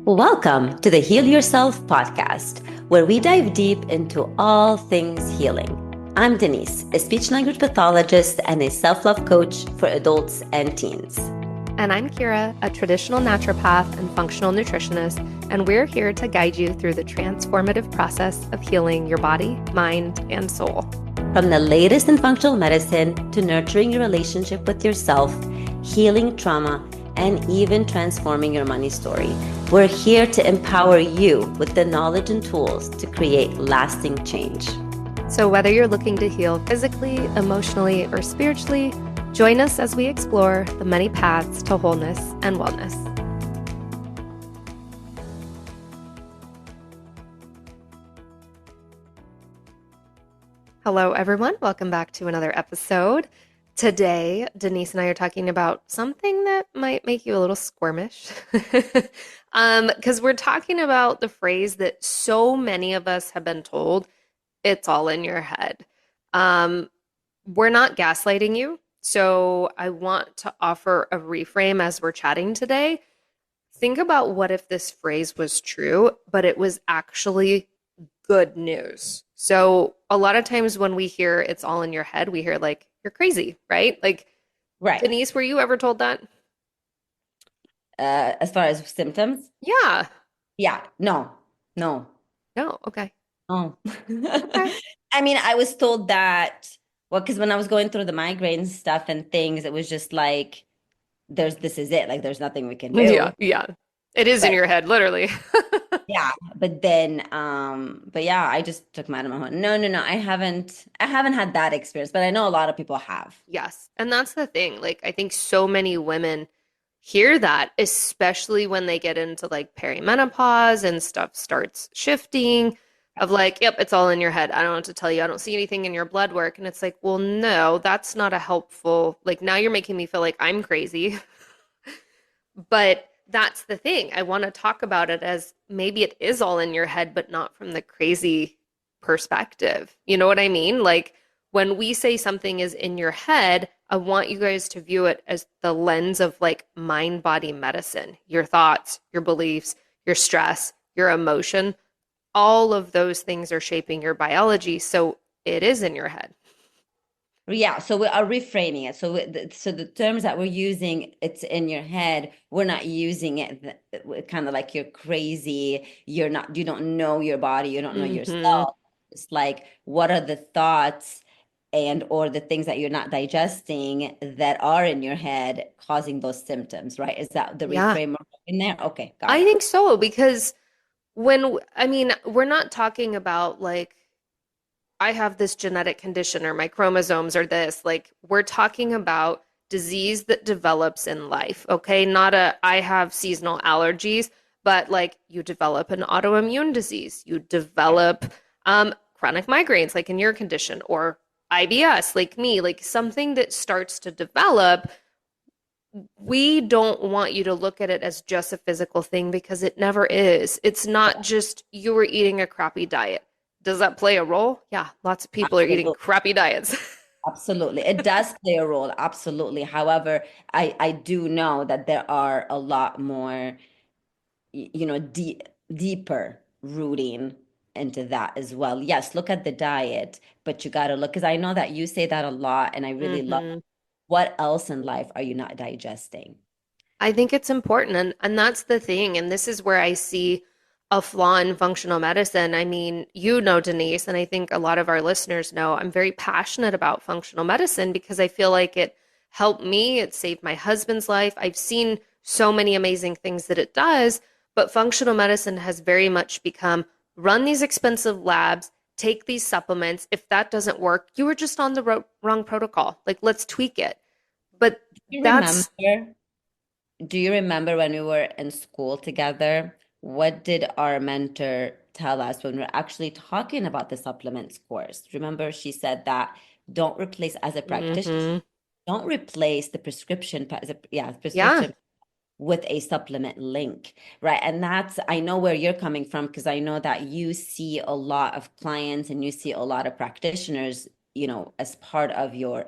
Welcome to the Heal Yourself podcast, where we dive deep into all things healing. I'm Denise, a speech language pathologist and a self-love coach for adults and teens. And I'm Kira, a traditional naturopath and functional nutritionist, and we're here to guide you through the transformative process of healing your body, mind, and soul. From the latest in functional medicine to nurturing your relationship with yourself, healing trauma, and even transforming your money story, we're here to empower you with the knowledge and tools to create lasting change. So whether you're looking to heal physically, emotionally, or spiritually, join us as we explore the many paths to wholeness and wellness. Hello, everyone. Welcome back to another episode. Today, Denise and I are talking about something that might make you a little squirmish because we're talking about the phrase that so many of us have been told, it's all in your head. We're not gaslighting you, so I want to offer a reframe as we're chatting today. Think about what if this phrase was true, but it was actually good news. So a lot of times when we hear it's all in your head, we hear like, you're crazy, right? Like, Right. Denise, were you ever told that? As far as symptoms? Yeah. Yeah, no. No. Okay. Oh. Okay. I mean, I was told that, well, because when I was going through the migraine stuff and things, it was just like, this is it. Like, there's nothing we can do. Yeah. It is in But your head, literally. yeah, but then, but yeah, I just took my own. No, I haven't had that experience, but I know a lot of people have. Yes. And that's the thing. Like, I think so many women hear that, especially when they get into like perimenopause and stuff starts shifting of like, yep, it's all in your head. I don't know what to tell you. I don't see anything in your blood work. And it's like, well, no, that's not a helpful, like now you're making me feel like I'm crazy. But that's the thing. I want to talk about it as maybe it is all in your head, but not from the crazy perspective. You know what I mean? Like when we say something is in your head, I want you guys to view it as the lens of like mind body medicine, your thoughts, your beliefs, your stress, your emotion. All of those things are shaping your biology. So it is in your head. Yeah, so we are reframing it. So so the terms that we're using, it's in your head. We're not using it kind of like you're crazy. You don't know your body. You don't know Mm-hmm. yourself. It's like, what are the thoughts and or the things that you're not digesting that are in your head causing those symptoms, right? Is that the Yeah, reframe in there? Okay, got I it. think so because I mean, we're not talking about like I have this genetic condition or my chromosomes are this. Like, we're talking about disease that develops in life, okay? Not I have seasonal allergies, but like you develop an autoimmune disease, you develop chronic migraines, like in your condition, or IBS, like me, like something that starts to develop. We don't want you to look at it as just a physical thing because it never is. It's not just you were eating a crappy diet. Does that play a role? Yeah, lots of people are eating Absolutely. crappy diets. Absolutely. It does play a role. Absolutely. However, I do know that there are a lot more deeper rooting into that as well. Yes, look at the diet, but you got to look because I know that you say that a lot, and I really love hmm what else in life are you not digesting? I think it's important, and that's the thing. And this is where I see a flaw in functional medicine. I mean, you know, Denise, and I think a lot of our listeners know, I'm very passionate about functional medicine because I feel like it helped me. It saved my husband's life. I've seen so many amazing things that it does, but functional medicine has very much become run these expensive labs, take these supplements. If that doesn't work, you were just on the wrong protocol. Like, let's tweak it. But You remember? that's Do you remember when we were in school together? What did our mentor tell us when we are actually talking about the supplements course? Remember, she said that don't replace as a practitioner, hmm don't replace the prescription, Yeah. prescription with a supplement link, right? And that's, I know where you're coming from because I know that you see a lot of clients and you see a lot of practitioners, as part of your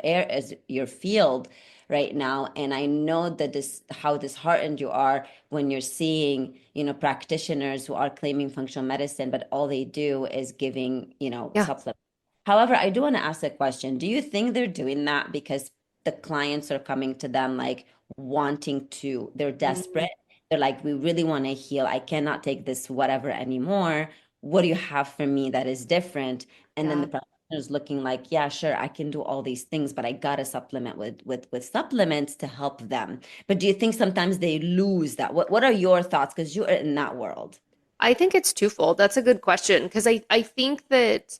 field. right now. And I know that this how disheartened you are when you're seeing, practitioners who are claiming functional medicine, but all they do is giving, Yeah. supplements. However, I do want to ask a question. Do you think they're doing that because the clients are coming to them like wanting to, they're Mm, desperate? They're like, we really want to heal. I cannot take this whatever anymore. What do you have for me that is different? And then the yeah. practitioner is looking like, yeah, sure, I can do all these things, but I gotta supplement with supplements to help them. But do you think sometimes they lose that? What are your thoughts? Because you're in that world. I think it's twofold. That's a good question because I think that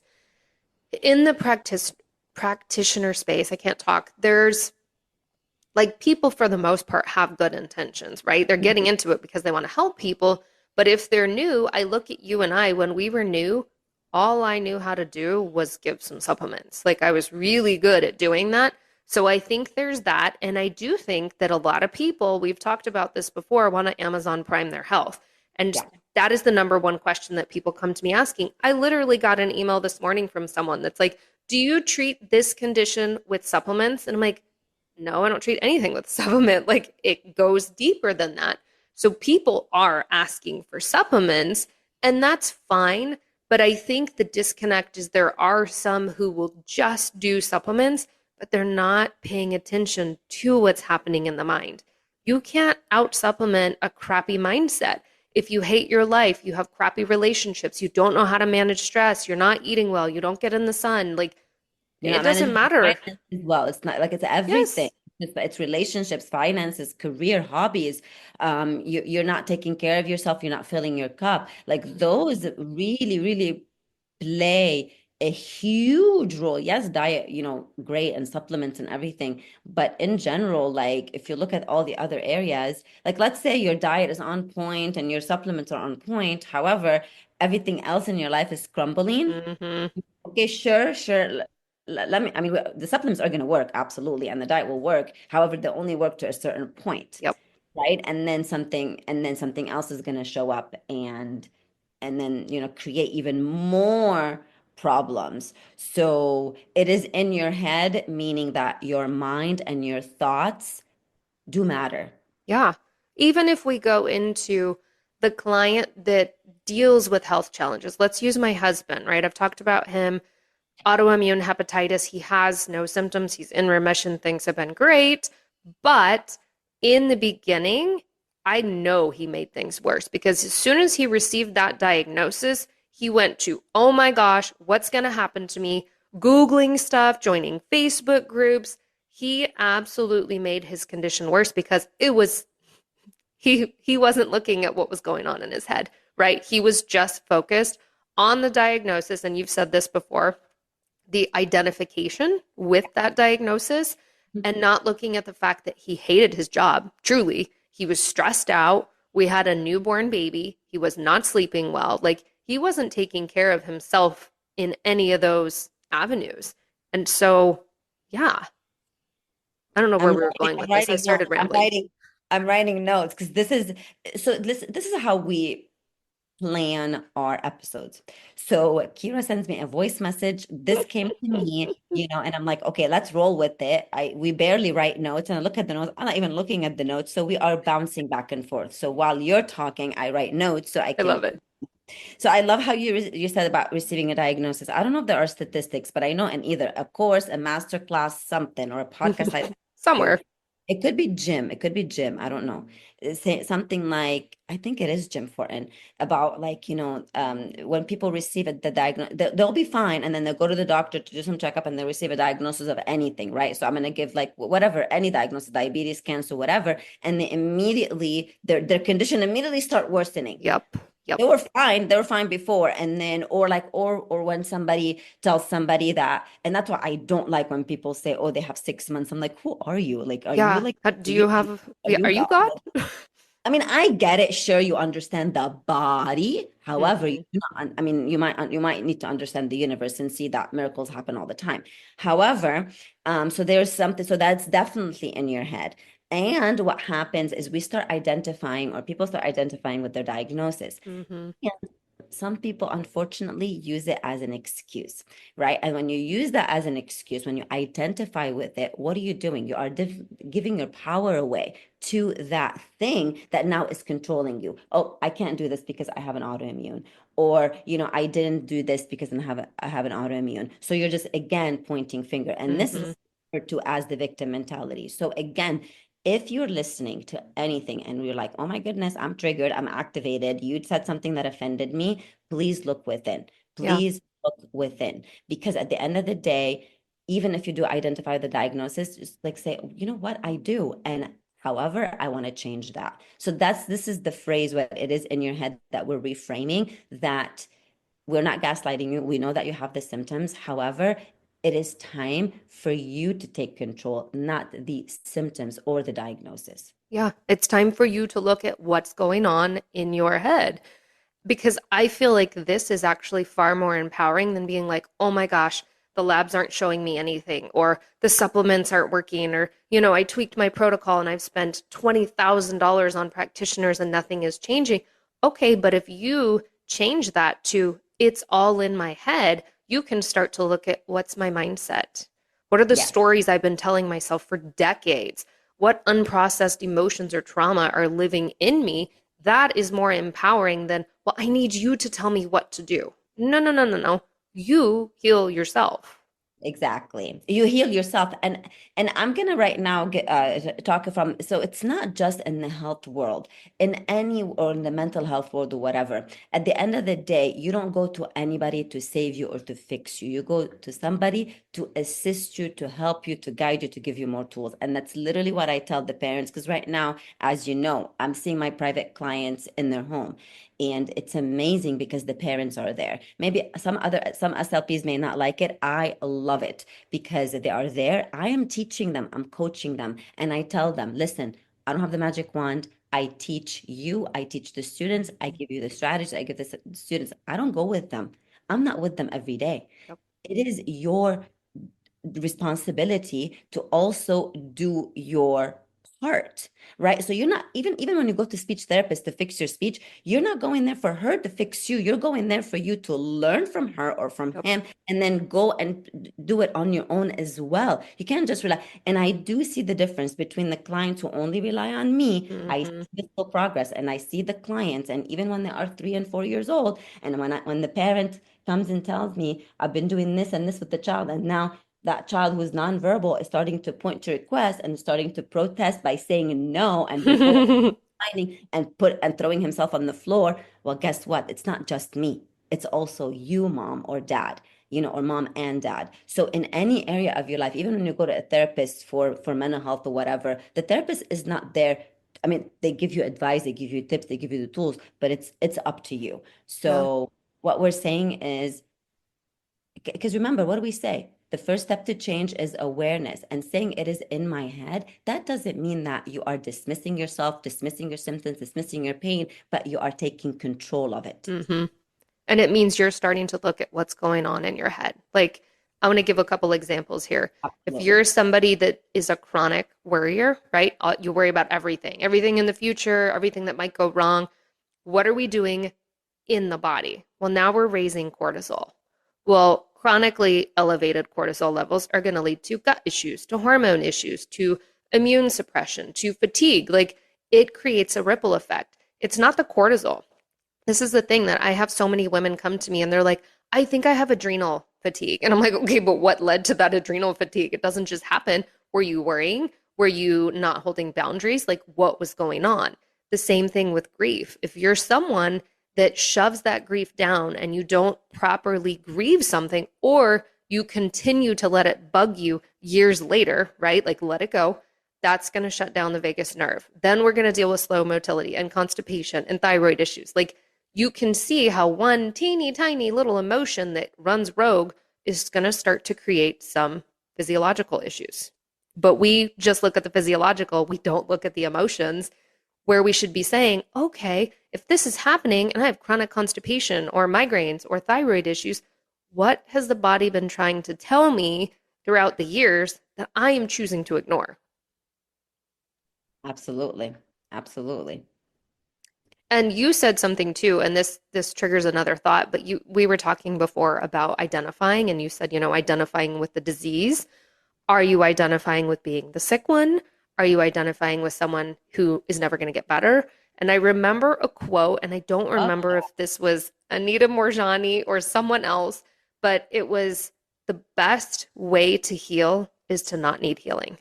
in the practitioner space, I can't talk. There's like people for the most part have good intentions, right? They're getting into it because they want to help people. But if they're new, I look at you and I, when we were new, all I knew how to do was give some supplements. Like I was really good at doing that. So I think there's that. And I do think that a lot of people, we've talked about this before, want to Amazon Prime their health. And Yeah. that is the number one question that people come to me asking. I literally got an email this morning from someone that's like, do you treat this condition with supplements? And I'm like, no, I don't treat anything with supplement. Like it goes deeper than that. So people are asking for supplements, and that's fine. But I think the disconnect is there are some who will just do supplements, but they're not paying attention to what's happening in the mind. You can't out supplement a crappy mindset. If you hate your life, you have crappy relationships, you don't know how to manage stress, you're not eating well, you don't get in the sun, like You're it not doesn't managing your matter. finances well. It's not like it's everything. Yes. It's relationships, finances, career, hobbies. You're not taking care of yourself. You're not filling your cup. Like those really, really play a huge role. Yes, diet, great, and supplements and everything. But in general, like if you look at all the other areas, like let's say your diet is on point and your supplements are on point. However, everything else in your life is crumbling. Hmm. Okay, sure, sure. Let me, I mean, the supplements are going to work, absolutely, and the diet will work. However, they only work to a certain point, Yep. right? And then something else is going to show up and then, create even more problems. So it is in your head, meaning that your mind and your thoughts do matter. Yeah. Even if we go into the client that deals with health challenges, let's use my husband, right? I've talked about him, autoimmune hepatitis. He has no symptoms. He's in remission. Things have been great. But in the beginning, I know he made things worse because as soon as he received that diagnosis, he went to, oh my gosh, what's going to happen to me? Googling stuff, joining Facebook groups. He absolutely made his condition worse because it was he wasn't looking at what was going on in his head, right? He was just focused on the diagnosis, and you've said this before, the identification with that diagnosis and not looking at the fact that he hated his job. Truly, he was stressed out. We had a newborn baby. He was not sleeping well. Like he wasn't taking care of himself in any of those avenues. And so, yeah, I don't know where I'm we were writing, going I'm with this. I writing notes. started I'm rambling. writing, I'm writing notes because this is how we plan our episodes. So Kira sends me a voice message. This came to me, and I'm like, okay, let's roll with it. We barely write notes, and I look at the notes. I'm not even looking at the notes. So we are bouncing back and forth. So while you're talking, I write notes so I I love can. it. So I love how you said about receiving a diagnosis. I don't know if there are statistics, but I know in either a course, a master class, something, or a podcast I heard. Somewhere. It could be Jim. It could be Jim. I don't know. Something like, I think it is Jim Fortin, about like, when people receive the diagnosis, they'll be fine. And then they'll go to the doctor to do some checkup and they'll receive a diagnosis of anything, right? So I'm going to give like whatever, any diagnosis, diabetes, cancer, whatever. And they immediately, their condition immediately start worsening. Yep. They Yep. were fine. They were fine before. And then, or when somebody tells somebody that, and that's why I don't like when people say, oh, they have 6 months. I'm like, who are you? Like, are you Yeah. like, Do you have, are yeah, you are you God? God? I mean, I get it. Sure, you understand the body. However, you Hmm. do not, I mean, you might need to understand the universe and see that miracles happen all the time. However, so there's something, so that's definitely in your head. And what happens is we start identifying, or people start identifying with their diagnosis. Hmm. some people unfortunately use it as an excuse, right? And when you use that as an excuse, when you identify with it, what are you doing? You are giving your power away to that thing that now is controlling you. Oh, I can't do this because I have an autoimmune. Or, I didn't do this because I have an autoimmune. So you're just again pointing finger. And this Mm-hmm. is referred to as the victim mentality. So again, if you're listening to anything and you're like, oh my goodness, I'm triggered, I'm activated, you said something that offended me, please look within. Yeah. Please look within. Because at the end of the day, even if you do identify the diagnosis, just like say, you know what, I do. And however, I want to change that. So this is the phrase where it is in your head that we're reframing, that we're not gaslighting you. We know that you have the symptoms. However, it is time for you to take control, not the symptoms or the diagnosis. Yeah. It's time for you to look at what's going on in your head. Because I feel like this is actually far more empowering than being like, oh my gosh, the labs aren't showing me anything, or the supplements aren't working, or, I tweaked my protocol and I've spent $20,000 on practitioners and nothing is changing. Okay, but if you change that to it's all in my head, you can start to look at what's my mindset? What are the Yes. stories I've been telling myself for decades? What unprocessed emotions or trauma are living in me? That is more empowering than, well, I need you to tell me what to do. No, no, no, no, no. You heal yourself. Exactly. You heal yourself. And I'm gonna right now talk from, so it's not just in the health world, in any or in the mental health world or whatever. At the end of the day, you don't go to anybody to save you or to fix you. You go to somebody to assist you, to help you, to guide you, to give you more tools. And that's literally what I tell the parents. Because right now, as you know, I'm seeing my private clients in their home. And it's amazing because the parents are there. Maybe some SLPs may not like it. I love it because they are there. I am teaching them, I'm coaching them, and I tell them, listen, I don't have the magic wand. I teach you, I teach the students, I give you the strategies, I give the students. I don't go with them. I'm not with them every day. Yep. It is your responsibility to also do your part, right? So you're not, even when you go to speech therapist to fix your speech, you're not going there for her to fix you. You're going there for you to learn from her or from Yep. him, and then go and do it on your own as well. You can't just rely. And I do see the difference between the clients who only rely on me. I see Mm-hmm. the slow progress, and I see the clients, and even when they are 3 and 4 years old, and when the parent comes and tells me, I've been doing this and this with the child, and now that child who's nonverbal is starting to point to request and starting to protest by saying no and before fighting and throwing himself on the floor. Well, guess what? It's not just me. It's also you, mom or dad, or mom and dad. So in any area of your life, even when you go to a therapist for mental health or whatever, the therapist is not there. I mean, they give you advice, they give you tips, they give you the tools, but it's up to you. Yeah. So what we're saying is, because remember, what do we say? The first step to change is awareness. And saying it is in my head, that doesn't mean that you are dismissing yourself, dismissing your symptoms, dismissing your pain, but you are taking control of it. Mm-hmm. And it means you're starting to look at what's going on in your head. Like, I want to give a couple examples here. If Absolutely. you're somebody that is a chronic worrier, right? You worry about everything in the future, everything that might go wrong. What are we doing in the body? Well, now we're raising cortisol. Well, chronically elevated cortisol levels are going to lead to gut issues, to hormone issues, to immune suppression, to fatigue. Like, it creates a ripple effect. It's not the cortisol. This is the thing that I have so many women come to me and they're like, I think I have adrenal fatigue. And I'm like, okay, but what led to that adrenal fatigue? It doesn't just happen. Were you worrying? Were you not holding boundaries? Like, what was going on? The same thing with grief. If you're someone that shoves that grief down and you don't properly grieve something, or you continue to let it bug you years later, right? Like, let it go. That's going to shut down the vagus nerve. Then we're going to deal with slow motility and constipation and thyroid issues. Like, you can see how one teeny tiny little emotion that runs rogue is going to start to create some physiological issues. But we just look at the physiological, we don't look at the emotions, where we should be saying, okay, if this is happening and I have chronic constipation or migraines or thyroid issues, what has the body been trying to tell me throughout the years that I am choosing to ignore? Absolutely. Absolutely. And you said something too, and this triggers another thought, but you we were talking before about identifying, and you said, identifying with the disease. Are you identifying with being the sick one? Are you identifying with someone who is never going to get better? And I remember a quote, and I don't Love remember if this was Anita Morjani or someone else, but it was the best way to heal is to not need healing,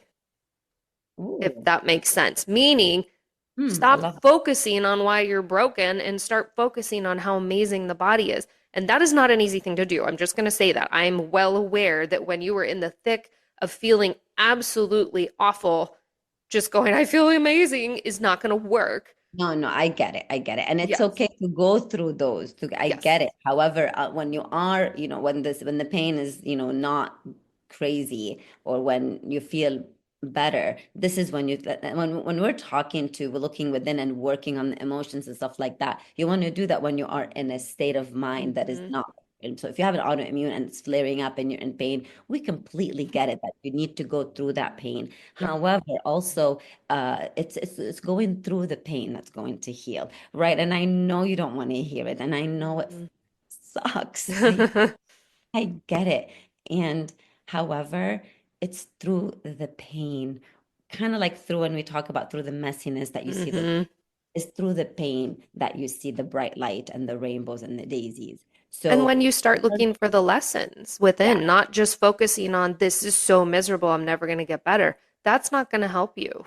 if Ooh. that makes sense. Meaning, I stop love that. focusing on why you're broken and start focusing on how amazing the body is. And that is not an easy thing to do. I'm just going to say that. I'm well aware that when you were in the thick of feeling absolutely awful, just going, I feel amazing is not going to work. No, no, I get it. I get it. And it's Yes. okay to go through those. I Yes. get it. However, when you are, when the pain is, not crazy, or when you feel better, this is when when we're looking within and working on the emotions and stuff like that. You want to do that when you are in a state of mind that is Mm-hmm. not. And so if you have an autoimmune and it's flaring up and you're in pain, we completely get it that you need to go through that pain. Yep. However, also it's going through the pain that's going to heal, right? And I know you don't want to hear it, and I know it sucks. I get it. And however, it's through the pain, kind of like through when we talk about through the messiness that you see the Mm-hmm. it's through the pain that you see the bright light and the rainbows and the daisies. And So when you start looking for the lessons yeah. within, not just focusing on this is so miserable, I'm never going to get better, that's not going to help you.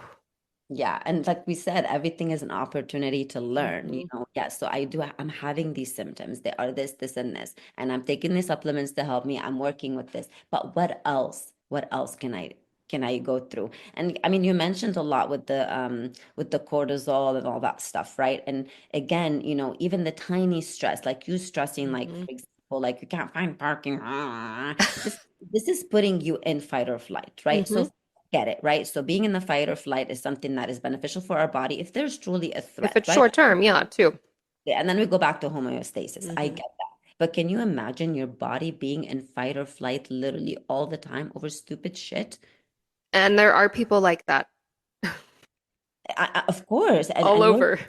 Yeah, and like we said, everything is an opportunity to learn, Mm-hmm. Yeah, so I'm having these symptoms. They are this, this, and this, and I'm taking these supplements to help me. I'm working with this. But what else? What else can I go through? And I mean, you mentioned a lot with the cortisol and all that stuff, right? And again, even the tiny stress, like you stressing, like Mm-hmm. for example, like you can't find parking. This is putting you in fight or flight, right? Mm-hmm. So get it, right? So being in the fight or flight is something that is beneficial for our body if there's truly a If threat, it's right? short term, yeah, too. Yeah, and then we go back to homeostasis. I Mm-hmm. get that. But can you imagine your body being in fight or flight literally all the time over stupid shit? And there are people like that Of course. And all and we're over.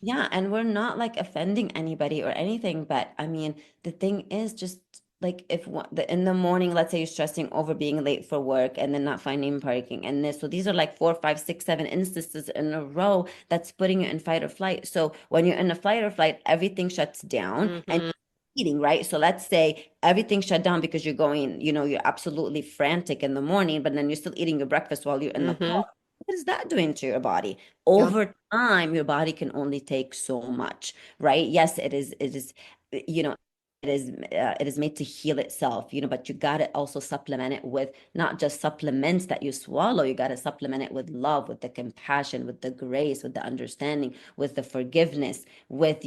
Yeah, and we're not like offending anybody or anything, but I mean, the thing is just like if in the morning, let's say you're stressing over being late for work and then not finding parking and this. So these are like 4, 5, 6, 7 instances in a row that's putting you in fight or flight. So when you're in a fight or flight, everything shuts down and Mm-hmm. you're eating, right? So let's say everything shut down because you're going, you're absolutely frantic in the morning, but then you're still eating your breakfast while you're in the car. Mm-hmm. What is that doing to your body? Yeah. Over time, your body can only take so much, right? Yes, it is, you know, it is made to heal itself, but you got to also supplement it with not just supplements that you swallow. You got to supplement it with love, with the compassion, with the grace, with the understanding, with the forgiveness, with,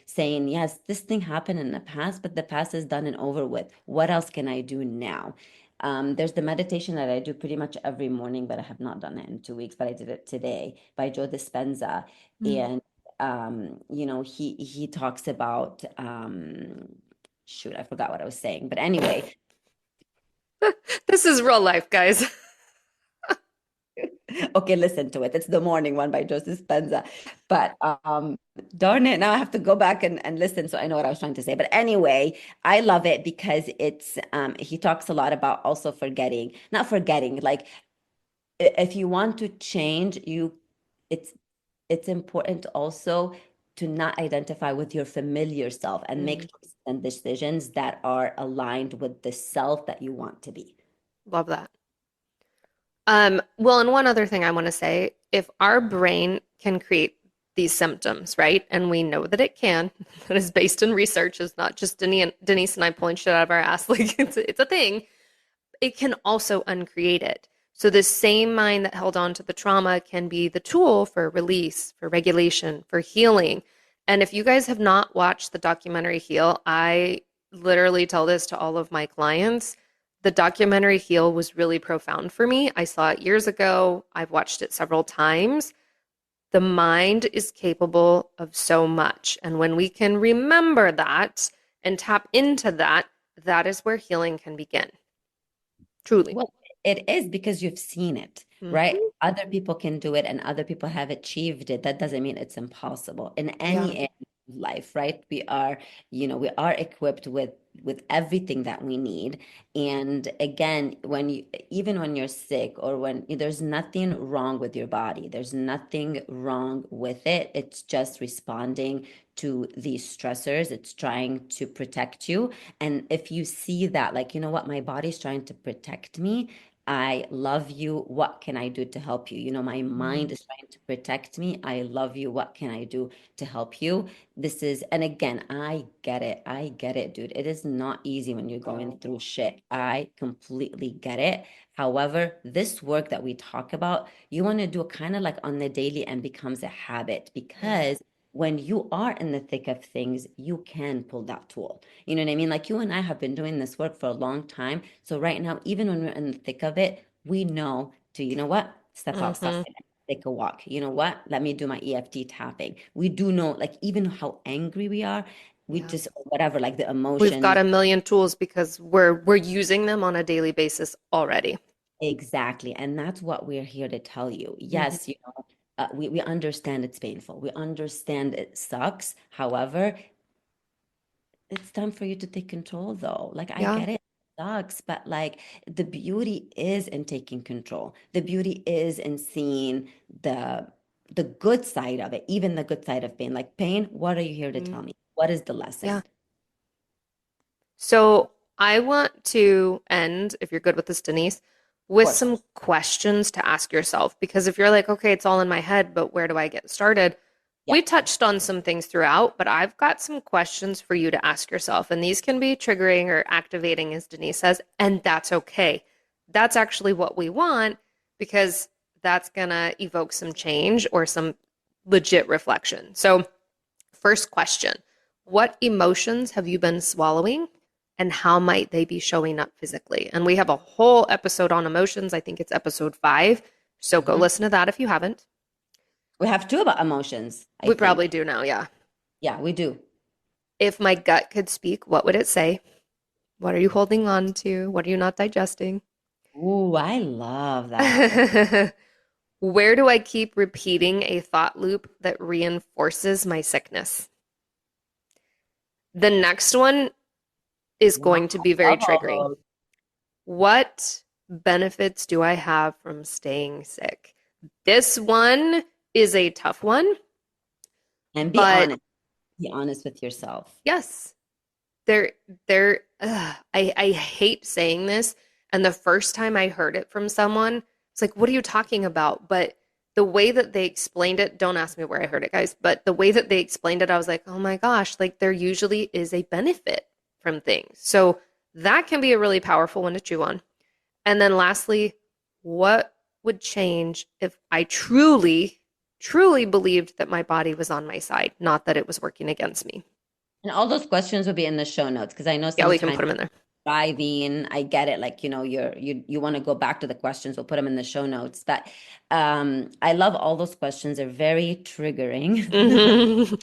saying, yes, this thing happened in the past, but the past is done and over with. What else can I do now? There's the meditation that I do pretty much every morning, but I have not done it in 2 weeks, but I did it today by Joe Dispenza. And he talks about shoot, I forgot what I was saying. But anyway, This is real life, guys. okay, listen to it. It's the morning one by Joe Dispenza. But darn it, now I have to go back and listen so I know what I was trying to say. But anyway, I love it because it's he talks a lot about also forgetting, not forgetting, like if you want to change, it's it's important also to not identify with your familiar self and make Mm, choices and decisions that are aligned with the self that you want to be. love that. Well, and one other thing I want to say, if our brain can create these symptoms, right? And we know that it can, that is based in research, is not just Denise and I pulling shit out of our ass, like it's a thing. It can also uncreate it. So the same mind that held on to the trauma can be the tool for release, for regulation, for healing. And if you guys have not watched the documentary Heal, I literally tell this to all of my clients. The documentary Heal was really profound for me. I saw it years ago. I've watched it several times. The mind is capable of so much. And when we can remember that and tap into that, that is where healing can begin. Truly. It is because you've seen it, right? Hmm. Other people can do it and other people have achieved it. That doesn't mean it's impossible in Yeah. any area of life, right? We are equipped with everything that we need. And again, even when you're sick or when there's nothing wrong with your body, there's nothing wrong with it. It's just responding to these stressors. It's trying to protect you. And if you see that, like, you know what, my body's trying to protect me, I love you. What can I do to help you? My mind Mm. is trying to protect me. I love you. What can I do to help you? And again, I get it. I get it, dude. It is not easy when you're going through shit. I completely get it. However, this work that we talk about, you want to do it kind of like on the daily and becomes a habit Mm. because when you are in the thick of things, you can pull that tool. You know what I mean? Like you and I have been doing this work for a long time. So right now, even when we're in the thick of it, we know to, you know what? Step Hmm. outside, take a walk. You know what? Let me do my EFT tapping. We do know, like, even how angry we are, we Yeah. just, whatever, like the We've got emotions. a million tools because we're using them on a daily basis already. Exactly. And that's what we're here to tell you. Hmm. Yes, we understand it's painful. We understand it sucks. However, it's time for you to take control though. Like I Yeah. get it, sucks, but like the beauty is in taking control. The beauty is in seeing the good side of it, even the good side of pain. Like pain, what are you here to Mm. tell me? What is the Yeah. lesson? So I want to end, if you're good with this, Denise, Of with course. some questions to ask yourself. Because if you're like, okay, it's all in my head, but where do I get started? Yeah. We touched on some things throughout, but I've got some questions for you to ask yourself. And these can be triggering or activating, as Denise says, and that's okay. That's actually what we want because that's going to evoke some change or some legit reflection. So, first question: what emotions have you been swallowing and how might they be showing up physically? And we have a whole episode on emotions. I think it's episode 5. So go Mhm. listen to that if you haven't. We have two about emotions, I We probably think. do now, yeah. Yeah, we do. If my gut could speak, what would it say? What are you holding on to? What are you not digesting? Ooh, I love that. Where do I keep repeating a thought loop that reinforces my sickness? The next one is Wow, going to be I very love all triggering. those. What benefits do I have from staying sick? This one is a tough one, And be but honest. Be honest with yourself. yes, I hate saying this. And the first time I heard it from someone, it's like, what are you talking about? But the way that they explained it, don't ask me where I heard it, guys, but the way that they explained it, I was like, oh my gosh, like there usually is a benefit from things. So that can be a really powerful one to chew on. And then lastly, what would change if I truly, truly believed that my body was on my side, not that it was working against me? And all those questions will be in the show notes because I know Yeah, we can put sometimes them in there. driving, I get it. Like, you want to go back to the questions, we'll put them in the show notes. But I love all those questions. They're very triggering.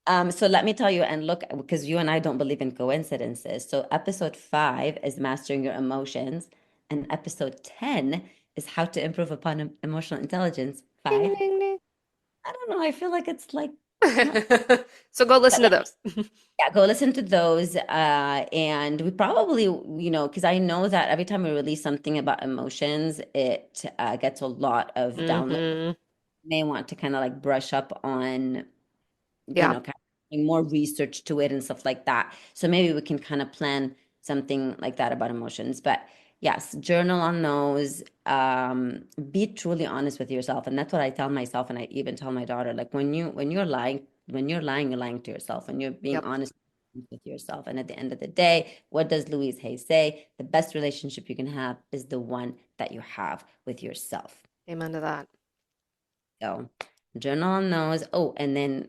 Hmm. So let me tell you, and look, because you and I don't believe in coincidences. So episode 5 is mastering your emotions, and episode 10 is how to improve upon emotional intelligence. Ding, 5. ding, ding. I don't know. I feel like it's like not. So go listen to those. Yeah, go listen to those. And we probably, because I know that every time we release something about emotions, it gets a lot of download. Hmm. May want to kind of like brush up on, Yeah, kind of doing more research to it and stuff like that. So maybe we can kind of plan something like that about emotions. But yes, journal on those. Be truly honest with yourself. And that's what I tell myself. And I even tell my daughter, like when you're lying, you're lying to yourself and you're being yep. honest with yourself. And at the end of the day, what does Louise Hay say? The best relationship you can have is the one that you have with yourself. Amen to that. So journal on those. Oh, and then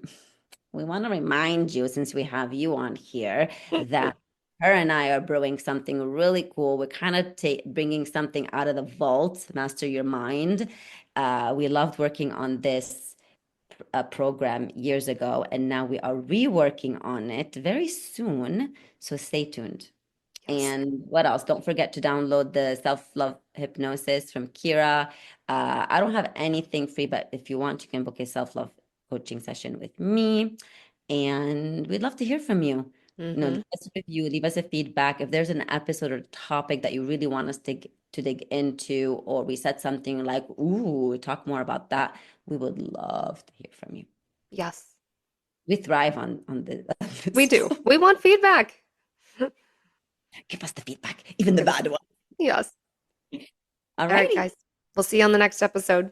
we want to remind you, since we have you on here, that her and I are brewing something really cool. We're kind of bringing something out of the vault, Master Your Mind. We loved working on this program years ago, and now we are reworking on it very soon. So stay tuned. Yes. And what else? Don't forget to download the self-love hypnosis from Kira. I don't have anything free, but if you want, you can book a self-love coaching session with me. And we'd love to hear from you. Leave Mm-hmm. us a review, leave us a feedback. If there's an episode or topic that you really want us to dig into, or we said something like, ooh, talk more about that, we would love to hear from you. Yes. We thrive on We this do. stuff. We want feedback. Give us the feedback, even the bad one. Yes. All All right, righty. guys. We'll see you on the next episode.